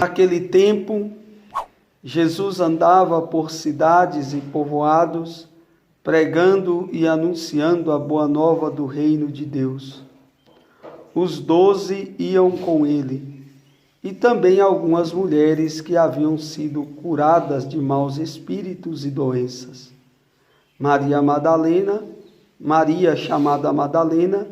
Naquele tempo, Jesus andava por cidades e povoados, pregando e anunciando a boa nova do reino de Deus. Os 12 iam com ele, e também algumas mulheres que haviam sido curadas de maus espíritos e doenças. Maria Madalena, Maria chamada Madalena,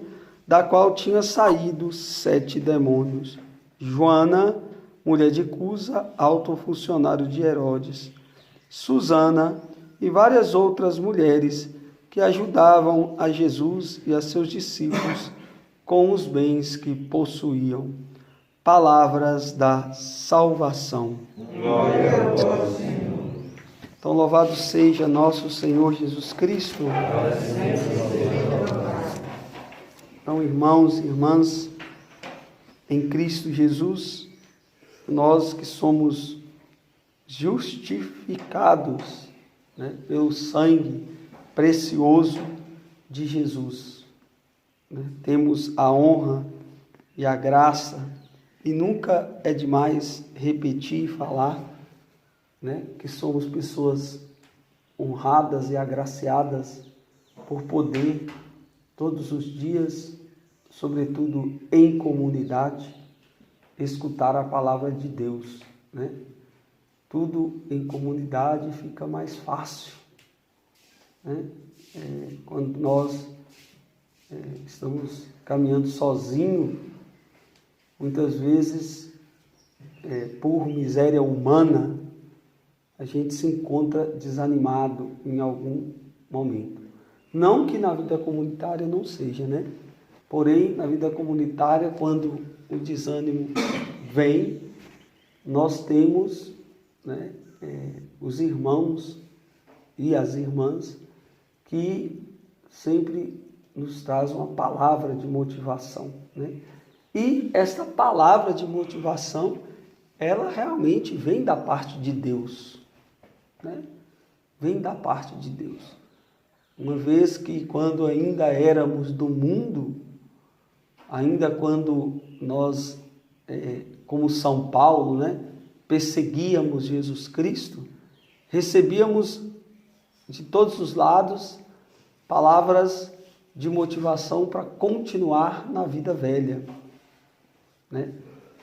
da qual tinha saído 7 demônios. Joana, mulher de Cusa, alto funcionário de Herodes. Susana e várias outras mulheres que ajudavam a Jesus e a seus discípulos com os bens que possuíam. Palavras da salvação. Glória a vós, Senhor. Então, louvado seja nosso Senhor Jesus Cristo. Então, irmãos e irmãs, em Cristo Jesus, nós que somos justificados, pelo sangue precioso de Jesus, temos a honra e a graça, e nunca é demais repetir e falar, que somos pessoas honradas e agraciadas por poder todos os dias, sobretudo em comunidade, escutar a palavra de Deus, Tudo em comunidade fica mais fácil, quando nós estamos caminhando sozinho, muitas vezes, por miséria humana, a gente se encontra desanimado em algum momento. Não que na vida comunitária não seja, Porém, na vida comunitária, quando o desânimo vem, nós temos os irmãos e as irmãs que sempre nos trazem uma palavra de motivação, E esta palavra de motivação, ela realmente vem da parte de Deus, Vem da parte de Deus. Uma vez que quando ainda éramos do mundo, ainda quando nós, como São Paulo, perseguíamos Jesus Cristo, recebíamos de todos os lados palavras de motivação para continuar na vida velha,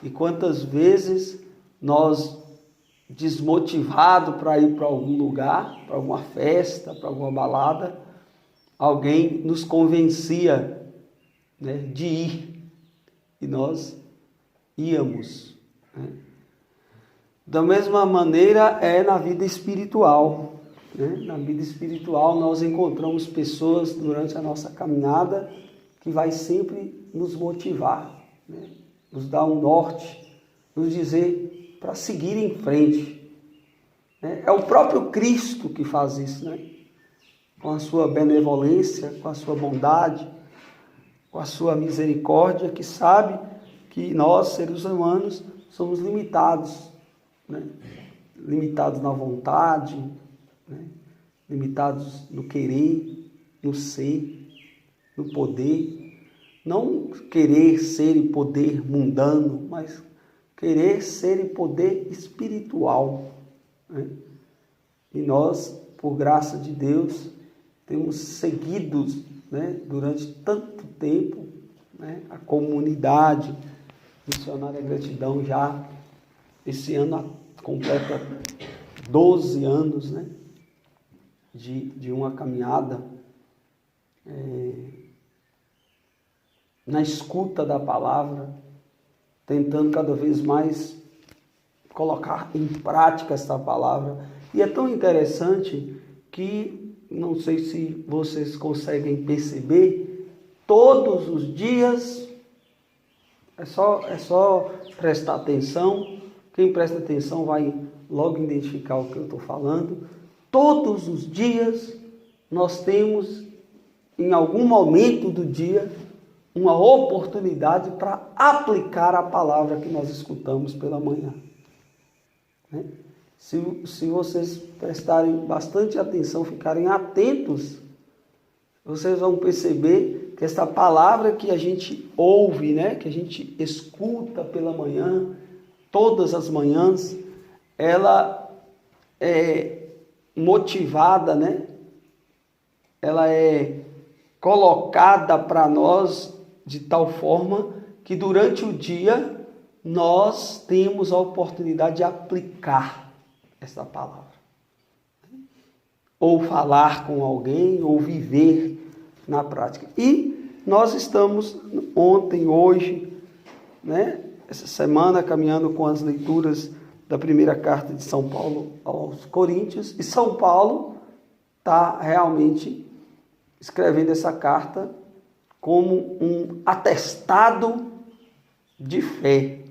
E quantas vezes nós, desmotivados para ir para algum lugar, para alguma festa, para alguma balada, alguém nos convencia, de ir, e nós íamos, Da mesma maneira é na vida espiritual, Na vida espiritual nós encontramos pessoas durante a nossa caminhada que vai sempre nos motivar, nos dar um norte, nos dizer para seguir em frente. É o próprio Cristo que faz isso, Com a sua benevolência, com a sua bondade, com a sua misericórdia, que sabe que nós, seres humanos, somos limitados, Limitados na vontade, Limitados no querer, no ser, no poder. Não querer ser e poder mundano, mas querer ser e poder espiritual, E nós, por graça de Deus, temos seguido, durante tanto tempo, a comunidade missionária Gratidão já, esse ano completa 12 anos, de uma caminhada na escuta da palavra, tentando cada vez mais colocar em prática esta palavra. E é tão interessante que, não sei se vocês conseguem perceber, todos os dias, é só prestar atenção, quem presta atenção vai logo identificar o que eu estou falando. Todos os dias nós temos, em algum momento do dia, uma oportunidade para aplicar a palavra que nós escutamos pela manhã. Se vocês prestarem bastante atenção, ficarem atentos, vocês vão perceber que essa palavra que a gente ouve, que a gente escuta pela manhã, todas as manhãs, ela é motivada, né? Ela é colocada para nós de tal forma que durante o dia nós temos a oportunidade de aplicar essa palavra. Ou falar com alguém, ou viver na prática. E nós estamos ontem, hoje, né, essa semana, caminhando com as leituras da primeira carta de São Paulo aos Coríntios. E São Paulo está realmente escrevendo essa carta como um atestado de fé.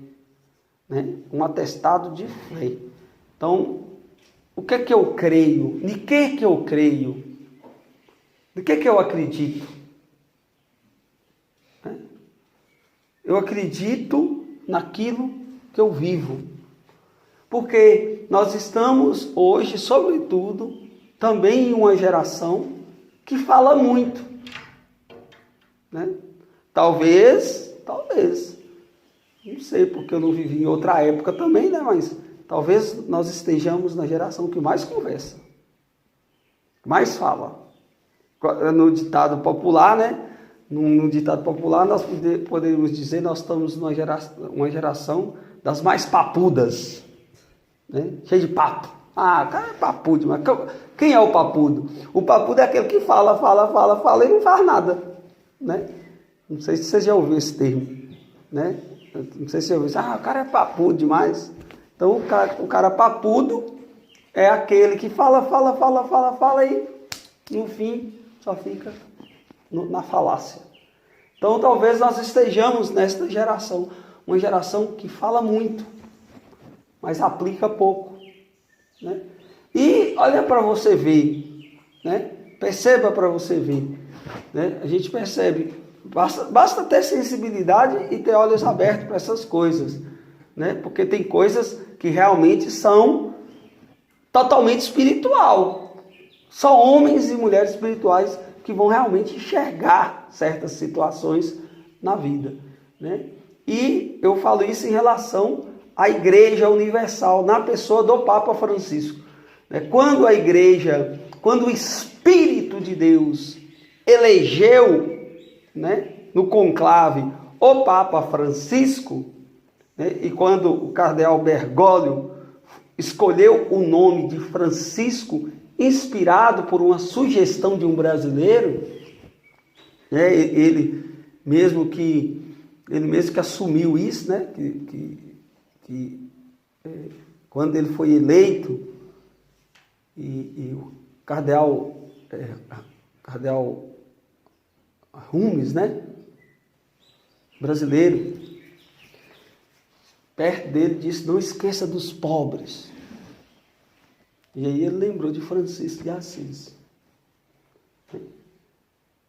Né? Um atestado de fé. Então, o que é que eu creio? De que eu creio? De que eu acredito? Eu acredito naquilo que eu vivo. Porque nós estamos hoje, sobretudo, também em uma geração que fala muito. Né? Talvez, não sei, porque eu não vivi em outra época também, né? Mas talvez nós estejamos na geração que mais conversa, mais fala. No ditado popular, né? No ditado popular, nós podemos dizer que nós estamos numa geração das mais papudas, né? Cheio de papo. Ah, cara é papudo, mas quem é o papudo? O papudo é aquele que fala e não faz nada, né? Não sei se você já ouviu esse termo, né? Não sei se você ouviu isso. Ah, o cara é papudo demais. Então, o cara papudo é aquele que fala e, no fim, só fica na falácia. Então, talvez nós estejamos nesta geração, uma geração que fala muito, mas aplica pouco. Né? E olha para você ver, né? Perceba para você ver. Né? A gente percebe, basta ter sensibilidade e ter olhos abertos para essas coisas. Né? Porque tem coisas que realmente são totalmente espiritual. Só homens e mulheres espirituais que vão realmente enxergar certas situações na vida. Né? E eu falo isso em relação à Igreja Universal, na pessoa do Papa Francisco. Né? Quando o Espírito de Deus elegeu, né, no conclave o Papa Francisco, né, e quando o cardeal Bergoglio escolheu o nome de Francisco, inspirado por uma sugestão de um brasileiro, né, ele mesmo que assumiu isso, né, quando ele foi eleito, e o cardeal Rumes, né, brasileiro, perto dele disse: não esqueça dos pobres. E aí ele lembrou de Francisco de Assis.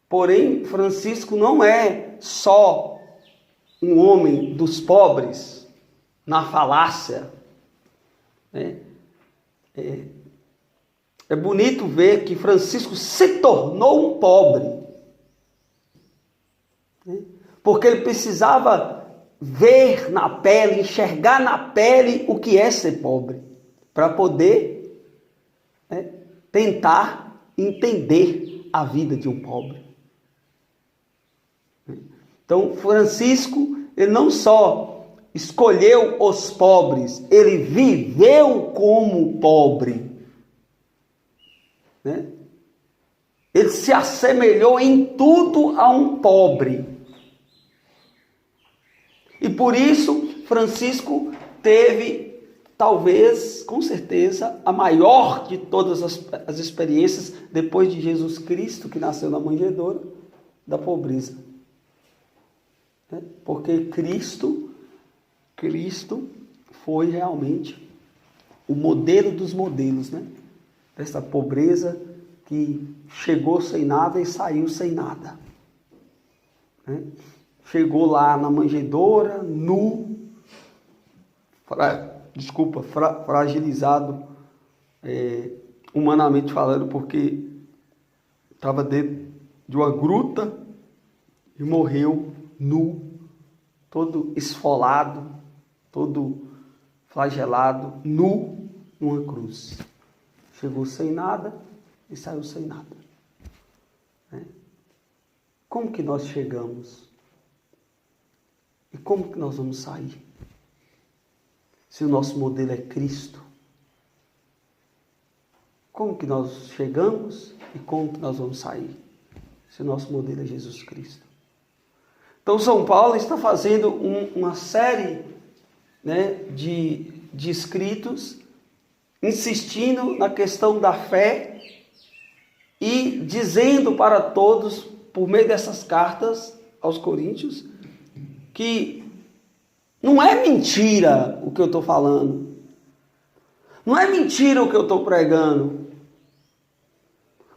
Porém, Francisco não é só um homem dos pobres na falácia. É bonito ver que Francisco se tornou um pobre. Porque ele precisava ver na pele, enxergar na pele o que é ser pobre, para poder tentar entender a vida de um pobre. Então, Francisco, ele não só escolheu os pobres, ele viveu como pobre. Né? Ele se assemelhou em tudo a um pobre. E por isso, Francisco teve, talvez, com certeza, a maior de todas as experiências, depois de Jesus Cristo, que nasceu na manjedoura, da pobreza. Porque Cristo foi realmente o modelo dos modelos, né? Dessa pobreza que chegou sem nada e saiu sem nada. Né? Chegou lá na manjedoura, nu, fragilizado, humanamente falando, porque estava dentro de uma gruta e morreu nu, todo esfolado, todo flagelado, nu, numa cruz. Chegou sem nada e saiu sem nada. Como que nós chegamos? E como que nós vamos sair? Se o nosso modelo é Cristo. Como que nós chegamos e como que nós vamos sair? Se o nosso modelo é Jesus Cristo. Então São Paulo está fazendo uma série, de escritos, insistindo na questão da fé e dizendo para todos, por meio dessas cartas aos Coríntios, que não é mentira o que eu estou falando. Não é mentira o que eu estou pregando.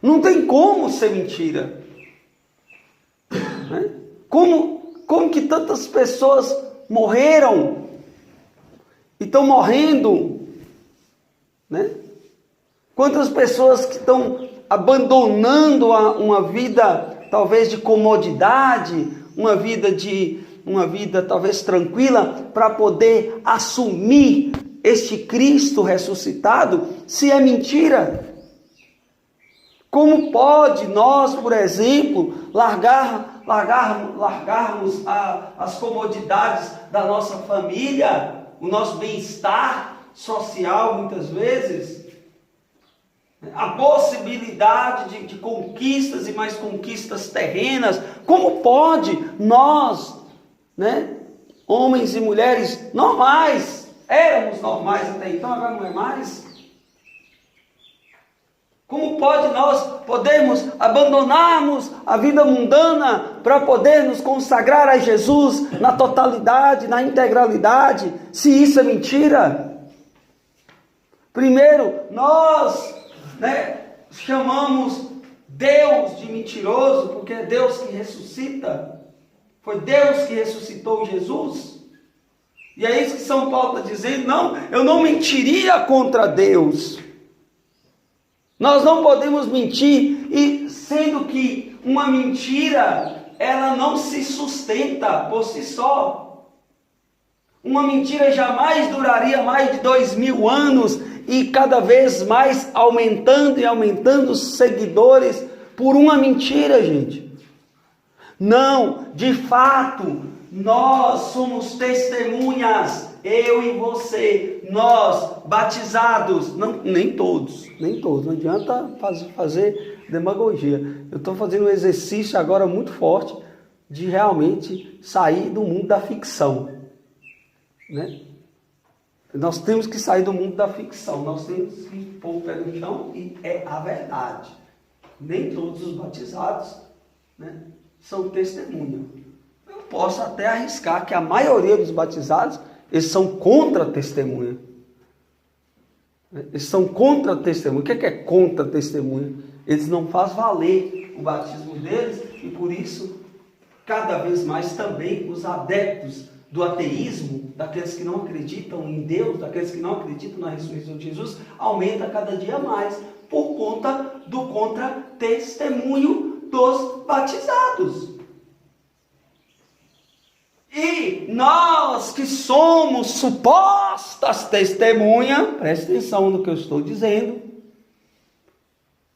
Não tem como ser mentira. Como que tantas pessoas morreram e estão morrendo, Quantas pessoas que estão abandonando uma vida talvez de comodidade, uma vida talvez tranquila, para poder assumir este Cristo ressuscitado, se é mentira? Como pode nós, por exemplo, largarmos as comodidades da nossa família, o nosso bem-estar social muitas vezes, a possibilidade de conquistas e mais conquistas terrenas? Como pode nós, homens e mulheres normais, éramos normais até então, agora não é mais? Como pode nós podermos abandonarmos a vida mundana para poder nos consagrar a Jesus na totalidade, na integralidade, se isso é mentira? Primeiro, nós chamamos Deus de mentiroso, porque é Deus que ressuscita. Foi Deus que ressuscitou Jesus. E é isso que São Paulo está dizendo. Não, eu não mentiria contra Deus. Nós não podemos mentir, e sendo que uma mentira, ela não se sustenta por si só. Uma mentira jamais duraria mais de 2000 anos, e cada vez mais aumentando e aumentando os seguidores por uma mentira, gente. Não, de fato, nós somos testemunhas, eu e você, nós batizados, não, nem todos, não adianta fazer demagogia. Eu estou fazendo um exercício agora muito forte de realmente sair do mundo da ficção, Nós temos que sair do mundo da ficção, nós temos que pôr o pé no chão, e é a verdade. Nem todos os batizados são testemunha. Eu posso até arriscar que a maioria dos batizados, eles são contra a testemunha. Eles são contra a testemunha. O que é contra a testemunha? Eles não fazem valer o batismo deles, e por isso, cada vez mais também os adeptos do ateísmo, daqueles que não acreditam em Deus, daqueles que não acreditam na ressurreição de Jesus, aumenta cada dia mais, por conta do contra-testemunho dos batizados. E nós que somos supostas testemunhas, preste atenção no que eu estou dizendo.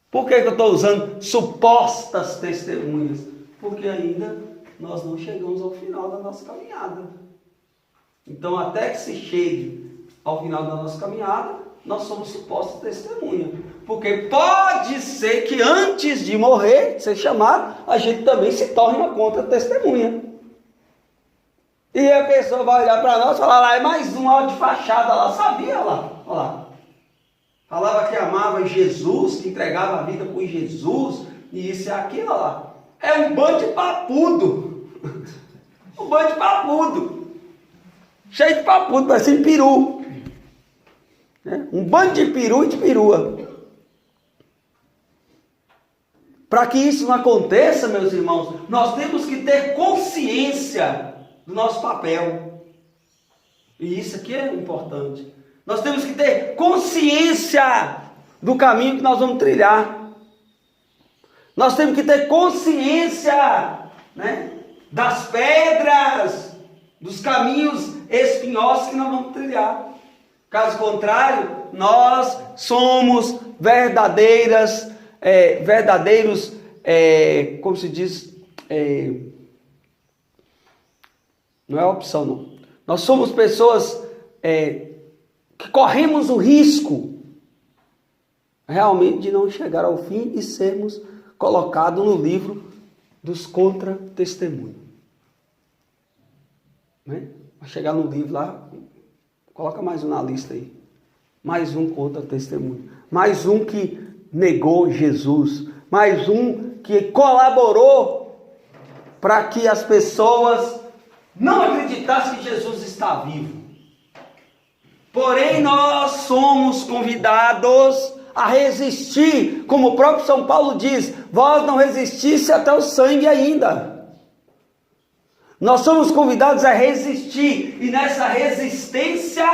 Por que eu estou usando supostas testemunhas? Porque ainda nós não chegamos ao final da nossa caminhada. Então, até que se chegue ao final da nossa caminhada, nós somos supostas testemunhas. Porque pode ser que antes de morrer, ser chamado, a gente também se torne uma contra-testemunha. E a pessoa vai olhar para nós e falar, lá é mais um áudio de fachada lá, sabia lá, olha lá. Falava que amava Jesus, que entregava a vida por Jesus, e isso e aquilo, olha lá. É um bando de papudo. Um bando de papudo. Cheio de papudo, parecendo peru. Um bando de peru e de perua. Para que isso não aconteça, meus irmãos, nós temos que ter consciência do nosso papel. E isso aqui é importante. Nós temos que ter consciência do caminho que nós vamos trilhar. Nós temos que ter consciência, das pedras, dos caminhos espinhosos que nós vamos trilhar. Caso contrário, nós somos verdadeiros, como se diz, não é opção não. Nós somos pessoas que corremos o risco realmente de não chegar ao fim e sermos colocados no livro dos contra-testemunhos. Né? Vai chegar no livro lá, coloca mais um na lista aí. Mais um contra-testemunho. Mais um que negou Jesus. Mais um que colaborou para que as pessoas não acreditassem que Jesus está vivo. Porém, nós somos convidados a resistir, como o próprio São Paulo diz, vós não resistisse até o sangue ainda. Nós somos convidados a resistir, e nessa resistência,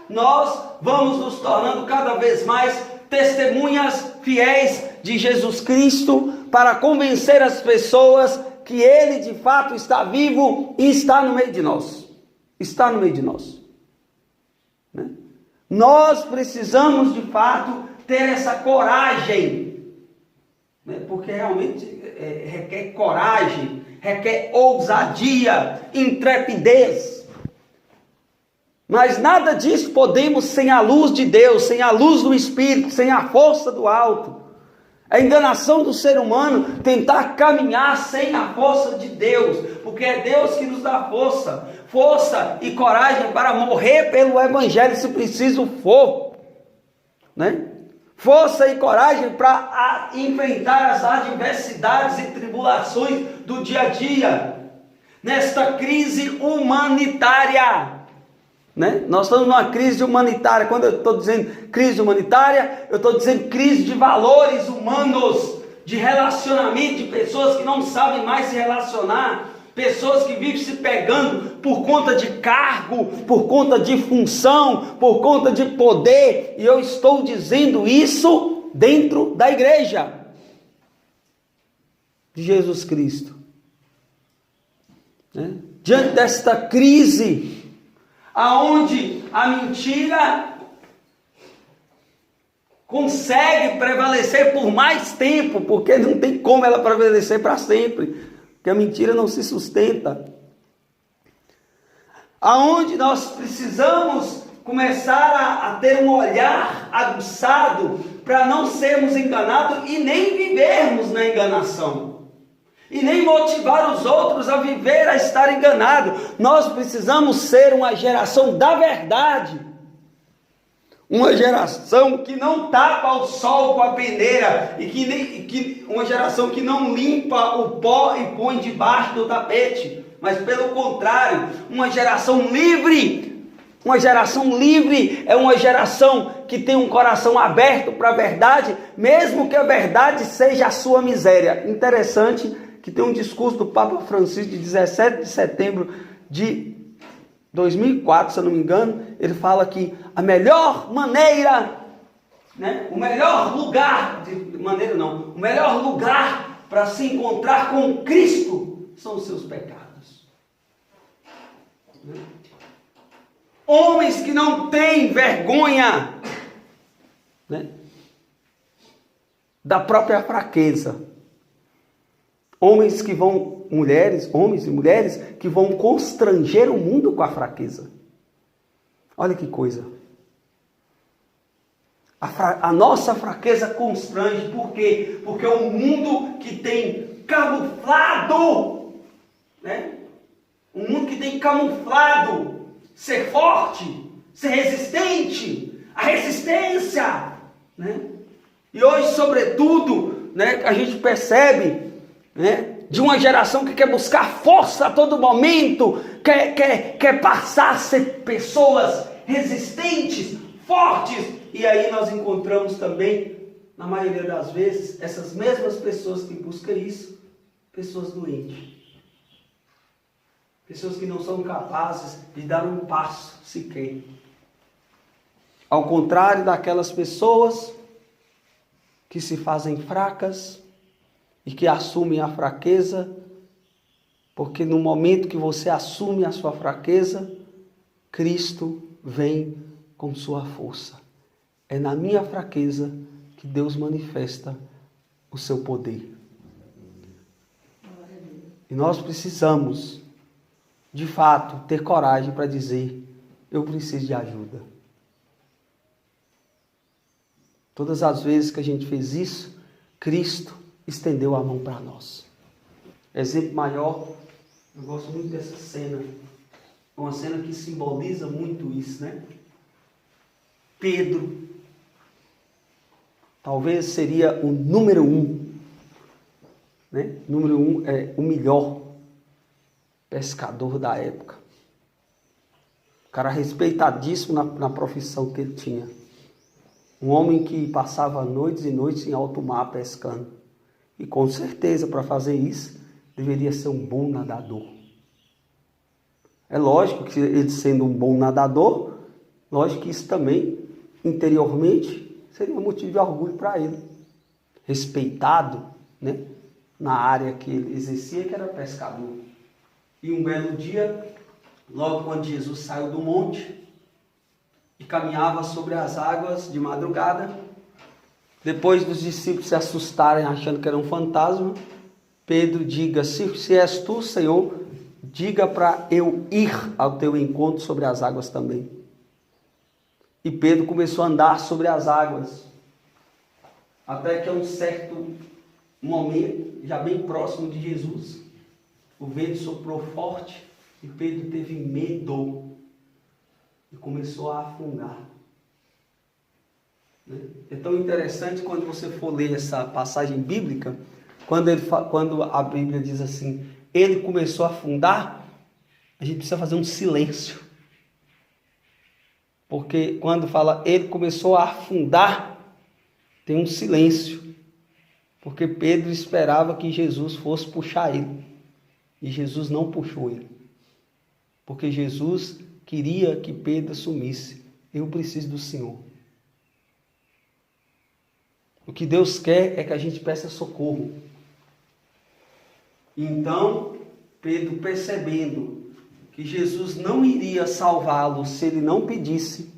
nós vamos nos tornando cada vez mais testemunhas fiéis de Jesus Cristo, para convencer as pessoas que Ele de fato está vivo e está no meio de nós. Está no meio de nós. Né? Nós precisamos de fato ter essa coragem, né? Porque realmente requer coragem, requer ousadia, intrepidez. Mas nada disso podemos sem a luz de Deus, sem a luz do Espírito, sem a força do alto. A enganação do ser humano tentar caminhar sem a força de Deus, porque é Deus que nos dá força e coragem para morrer pelo Evangelho, se preciso for, né? Força e coragem para enfrentar as adversidades e tribulações do dia a dia, nesta crise humanitária. Né? Nós estamos numa crise humanitária. Quando eu estou dizendo crise humanitária, eu estou dizendo crise de valores humanos, de relacionamento, de pessoas que não sabem mais se relacionar, pessoas que vivem se pegando por conta de cargo, por conta de função, por conta de poder, e eu estou dizendo isso dentro da igreja de Jesus Cristo. Né? Diante desta crise, aonde a mentira consegue prevalecer por mais tempo, porque não tem como ela prevalecer para sempre, porque a mentira não se sustenta. Aonde nós precisamos começar a ter um olhar aguçado para não sermos enganados e nem vivermos na enganação. E nem motivar os outros a viver, a estar enganado. Nós precisamos ser uma geração da verdade. Uma geração que não tapa o sol com a peneira. Uma geração que não limpa o pó e põe debaixo do tapete. Mas pelo contrário, uma geração livre. Uma geração livre é uma geração que tem um coração aberto para a verdade, mesmo que a verdade seja a sua miséria. Interessante que tem um discurso do Papa Francisco de 17 de setembro de 2004, se eu não me engano, ele fala que a melhor maneira, né, o melhor lugar para se encontrar com Cristo são os seus pecados. Né? Homens que não têm vergonha, né, da própria fraqueza. Homens e mulheres que vão constranger o mundo com a fraqueza. Olha que coisa. A nossa fraqueza constrange. Por quê? Porque é um mundo que tem camuflado, né? Um mundo que tem camuflado ser forte, ser resistente, a resistência, né? E hoje, sobretudo, né, a gente percebe, né, de uma geração que quer buscar força a todo momento, quer passar a ser pessoas resistentes, fortes, e aí nós encontramos também, na maioria das vezes, essas mesmas pessoas que buscam isso, pessoas doentes, pessoas que não são capazes de dar um passo sequer, ao contrário daquelas pessoas que se fazem fracas, e que assumem a fraqueza, porque no momento que você assume a sua fraqueza, Cristo vem com sua força. É na minha fraqueza que Deus manifesta o seu poder. E nós precisamos, de fato, ter coragem para dizer: eu preciso de ajuda. Todas as vezes que a gente fez isso, Cristo estendeu a mão para nós. Exemplo maior, eu gosto muito dessa cena. É uma cena que simboliza muito isso, né? Pedro, talvez seria o número 1, né? Número 1 é o melhor pescador da época. O cara respeitadíssimo na profissão que ele tinha. Um homem que passava noites e noites em alto mar pescando. E com certeza, para fazer isso, deveria ser um bom nadador. É lógico que ele sendo um bom nadador, lógico que isso também, interiormente, seria um motivo de orgulho para ele. Respeitado, né, na área que ele exercia, que era pescador. E um belo dia, logo quando Jesus saiu do monte e caminhava sobre as águas de madrugada, depois dos discípulos se assustarem achando que era um fantasma, Pedro diga: se és tu, Senhor, diga para eu ir ao teu encontro sobre as águas também. E Pedro começou a andar sobre as águas, até que a um certo momento, já bem próximo de Jesus, o vento soprou forte e Pedro teve medo e começou a afundar. É tão interessante quando você for ler essa passagem bíblica, quando a Bíblia diz assim, ele começou a afundar, a gente precisa fazer um silêncio. Porque quando fala ele começou a afundar, tem um silêncio. Porque Pedro esperava que Jesus fosse puxar ele. E Jesus não puxou ele. Porque Jesus queria que Pedro assumisse: eu preciso do Senhor. O que Deus quer é que a gente peça socorro. Então, Pedro, percebendo que Jesus não iria salvá-lo se ele não pedisse,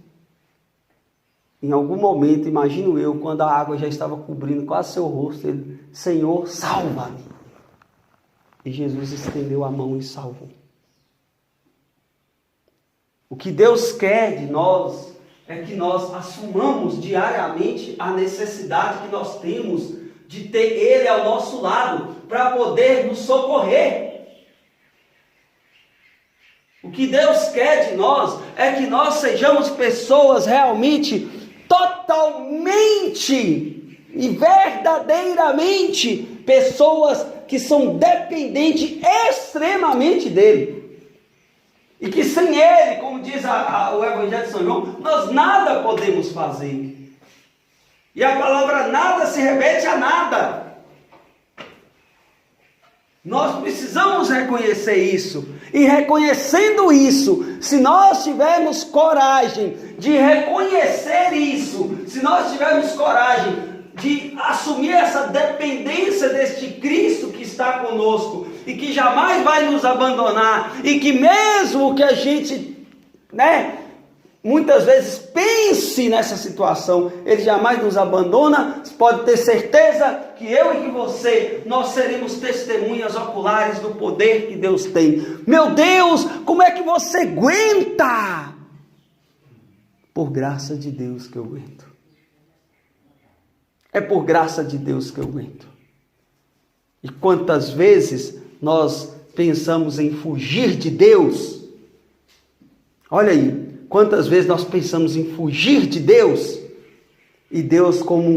em algum momento, imagino eu, quando a água já estava cobrindo quase seu rosto, ele: Senhor, salva-me. E Jesus estendeu a mão e salvou. O que Deus quer de nós é que nós assumamos diariamente a necessidade que nós temos de ter Ele ao nosso lado para poder nos socorrer. O que Deus quer de nós é que nós sejamos pessoas realmente, totalmente e verdadeiramente pessoas que são dependentes extremamente dEle. E que sem Ele, como diz o Evangelho de São João, nós nada podemos fazer. E a palavra nada se remete a nada. Nós precisamos reconhecer isso. E reconhecendo isso, se nós tivermos coragem de reconhecer isso, se nós tivermos coragem de assumir essa dependência deste Cristo que está conosco e que jamais vai nos abandonar, e que mesmo que a gente, muitas vezes pense nessa situação, Ele jamais nos abandona, pode ter certeza que eu e que você, nós seremos testemunhas oculares do poder que Deus tem. Meu Deus, como é que você aguenta? Por graça de Deus que eu aguento. É por graça de Deus que eu aguento. E quantas vezes nós pensamos em fugir de Deus? Olha aí, quantas vezes nós pensamos em fugir de Deus? E Deus, como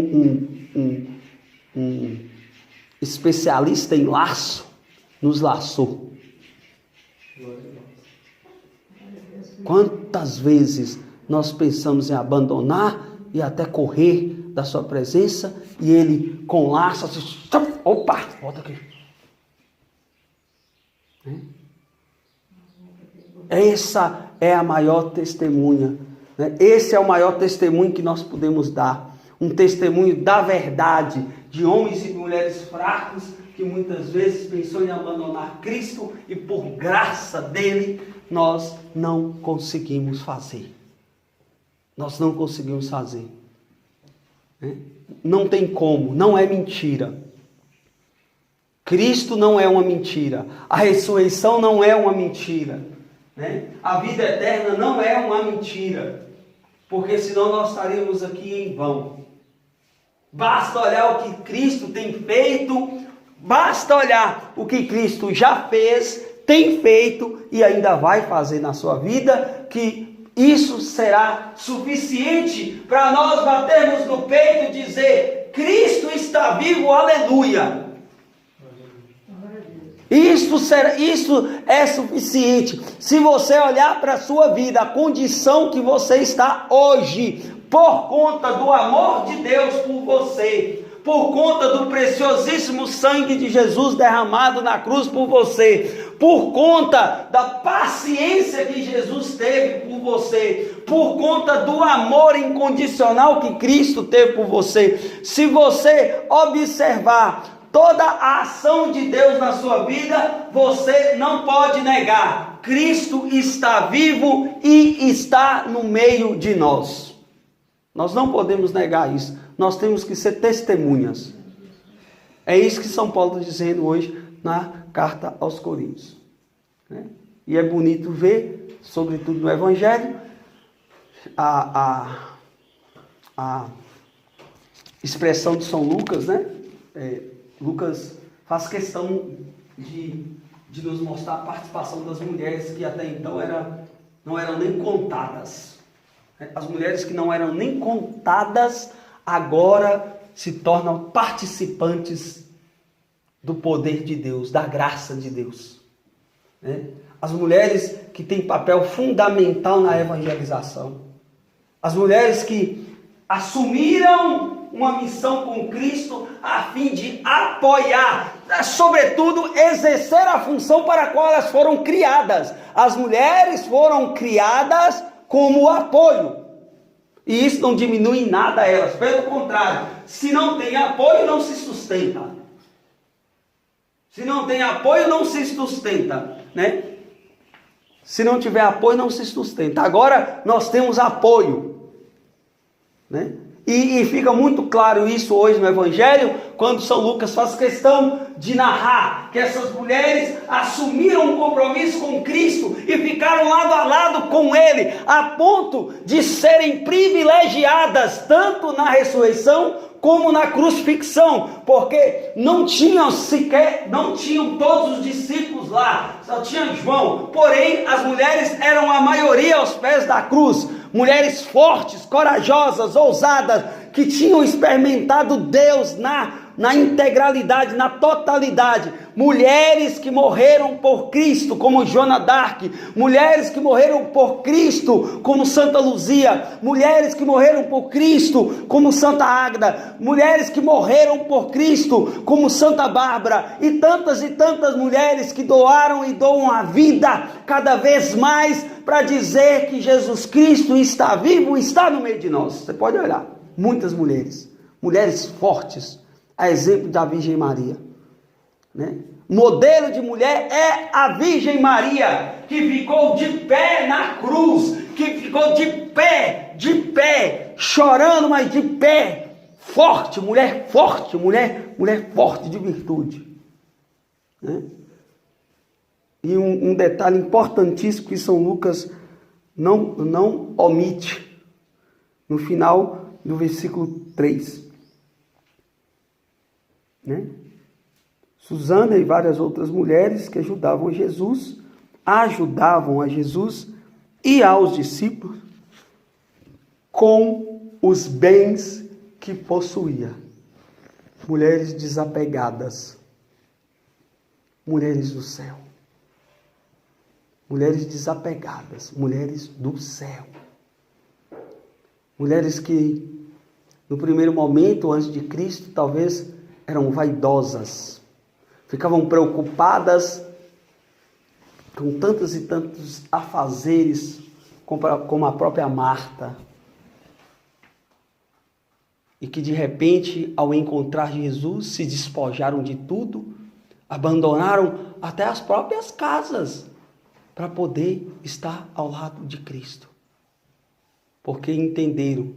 um especialista em laço, nos laçou. Quantas vezes nós pensamos em abandonar e até correr da sua presença, e Ele com laço, assim, opa, volta aqui. Essa é a maior testemunha, esse é o maior testemunho que nós podemos dar, um testemunho da verdade, de homens e mulheres fracos, que muitas vezes pensou em abandonar Cristo, e por graça dele, nós não conseguimos fazer. nós não conseguimos fazer. Não tem como, não é mentira. Cristo não é uma mentira. A ressurreição não é uma mentira. A vida eterna não é uma mentira. Porque senão nós estaríamos aqui em vão. Basta olhar o que Cristo tem feito. Basta olhar o que Cristo já fez, tem feito e ainda vai fazer na sua vida, que isso será suficiente para nós batermos no peito e dizer: Cristo está vivo, aleluia. Isso é suficiente. Se você olhar para a sua vida, a condição que você está hoje, por conta do amor de Deus por você, por conta do preciosíssimo sangue de Jesus derramado na cruz por você, por conta da paciência que Jesus teve por você, por conta do amor incondicional que Cristo teve por você, se você observar toda a ação de Deus na sua vida, você não pode negar: Cristo está vivo e está no meio de nós. Nós não podemos negar isso. Nós temos que ser testemunhas. É isso que São Paulo está dizendo hoje na carta aos Coríntios. E é bonito ver, sobretudo no Evangelho, a expressão de São Lucas, Lucas faz questão de nos mostrar a participação das mulheres que até então não eram nem contadas. As mulheres que não eram nem contadas agora se tornam participantes do poder de Deus, da graça de Deus. As mulheres que têm papel fundamental na evangelização. As mulheres que assumiram uma missão com Cristo a fim de apoiar, sobretudo exercer a função para a qual elas foram criadas. As mulheres foram criadas como apoio. E isso não diminui em nada elas. Pelo contrário, se não tem apoio, não se sustenta. Se não tem apoio, não se sustenta. Se não tiver apoio, não se sustenta. Agora nós temos apoio. E fica muito claro isso hoje no Evangelho, quando São Lucas faz questão de narrar que essas mulheres assumiram um compromisso com Cristo e ficaram lado a lado com Ele, a ponto de serem privilegiadas tanto na ressurreição como na crucifixão, porque não tinham todos os discípulos lá, só tinha João. Porém, as mulheres eram a maioria aos pés da cruz. Mulheres fortes, corajosas, ousadas, que tinham experimentado Deus na integralidade, na totalidade. Mulheres que morreram por Cristo, como Joana d'Arc. Mulheres que morreram por Cristo, como Santa Luzia. Mulheres que morreram por Cristo, como Santa Águeda. Mulheres que morreram por Cristo, como Santa Bárbara. E tantas mulheres que doaram e doam a vida cada vez mais para dizer que Jesus Cristo está vivo e está no meio de nós. Você pode olhar, muitas mulheres fortes, a exemplo da Virgem Maria. Modelo de mulher é a Virgem Maria, que ficou de pé na cruz, que ficou de pé, chorando, mas de pé, forte, mulher forte de virtude. E um detalhe importantíssimo que São Lucas não omite, no final do versículo 3. Susana e várias outras mulheres que ajudavam a Jesus e aos discípulos com os bens que possuía. Mulheres desapegadas, mulheres do céu. Mulheres desapegadas, mulheres do céu. Mulheres que, no primeiro momento, antes de Cristo, talvez eram vaidosas. Ficavam preocupadas com tantos e tantos afazeres, como a própria Marta. E que, de repente, ao encontrar Jesus, se despojaram de tudo, abandonaram até as próprias casas, para poder estar ao lado de Cristo. porque entenderam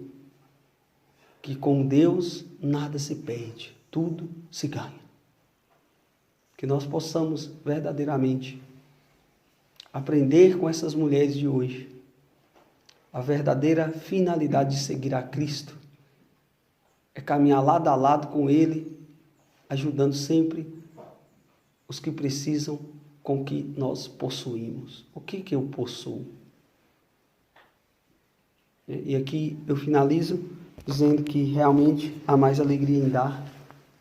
que com Deus nada se perde, tudo se ganha. Que nós possamos verdadeiramente aprender com essas mulheres de hoje a verdadeira finalidade de seguir a Cristo é caminhar lado a lado com Ele, ajudando sempre os que precisam com o que nós possuímos. O que eu possuo? E aqui eu finalizo dizendo que realmente há mais alegria em dar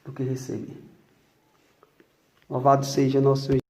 do que receber. Louvado seja nosso Senhor.